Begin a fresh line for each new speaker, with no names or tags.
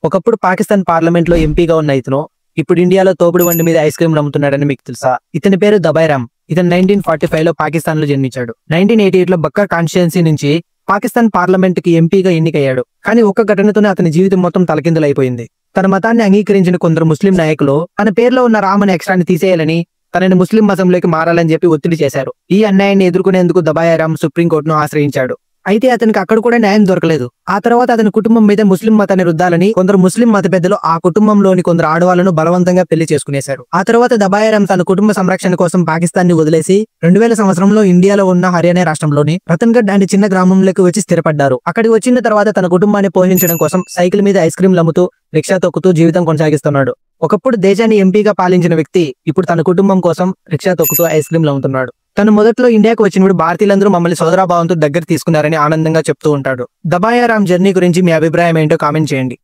ఒకప్పుడు పాకిస్తాన్ పార్లమెంట్ లో ఎంపీగా ఉన్న ఇతను ఇప్పుడు ఇండియాలో తోపుడు బండి మీద ఐస్ క్రీమ్ అమ్ముతున్నాడని మీకు తెలుసా? ఇతని పేరు దబైరామ్. ఇతను 1945 లో పాకిస్తాన్ లో జన్మించాడు. 1988 లో బక్కర్ కాన్స్టిట్యుయెన్సీ నుంచి పాకిస్తాన్ పార్లమెంట్ కి ఎంపీగా ఎన్నికయ్యాడు. కానీ ఒక్క ఘటనతోనే అతని జీవితం మొత్తం తలకిందులైపోయింది. తన మతాన్ని అంగీకరించిన కొందరు ముస్లిం నాయకులు తన పేరులో ఉన్న రామ్ అనే అక్షరాన్ని తీసేయాలని, తనని ముస్లిం మతంలోకి మారాలని చెప్పి ఒత్తిడి చేశారు. ఈ అన్యాయాన్ని ఎదుర్కొనేందుకు దబైరామ్ సుప్రీంకోర్టును ఆశ్రయించాడు. అయితే అతనికి అక్కడ కూడా న్యాయం దొరకలేదు. ఆ తర్వాత అతని కుటుంబం మీద ముస్లిం మతాన్ని రుద్దాలని కొందరు ముస్లిం మత పెద్దలు ఆ కుటుంబంలోని కొందరు ఆడవాళ్లను బలవంతంగా పెళ్లి చేసుకునేశారు. ఆ తర్వాత దబైరామ్ తన కుటుంబ సంరక్షణ కోసం పాకిస్తాన్ ని వదిలేసి 2000 సంవత్సరంలో ఇండియాలో ఉన్న హర్యానా రాష్ట్రంలోని రతన్గఢ్ అనే చిన్న గ్రామంలోకి వచ్చి స్థిరపడ్డారు. అక్కడికి వచ్చిన తర్వాత తన కుటుంబాన్ని పోషించడం కోసం సైకిల్ మీద ఐస్ క్రీంలు అమ్ముతూ, రిక్షా తొక్కుతూ జీవితం కొనసాగిస్తున్నాడు. ఒకప్పుడు దేశాన్ని ఎంపీగా పాలించిన వ్యక్తి ఇప్పుడు తన కుటుంబం కోసం రిక్షా తొక్కుతూ ఐస్ క్రీంలు అమ్ముతున్నాడు. తను మొదట్లో ఇండియాకు వచ్చినప్పుడు భారతీయులందరూ మమ్మల్ని సోదరాభావంతో దగ్గర తీసుకున్నారని ఆనందంగా చెప్తూ ఉంటాడు. దబైరామ్ జర్నీ గురించి మీ అభిప్రాయం ఏంటో కామెంట్ చేయండి.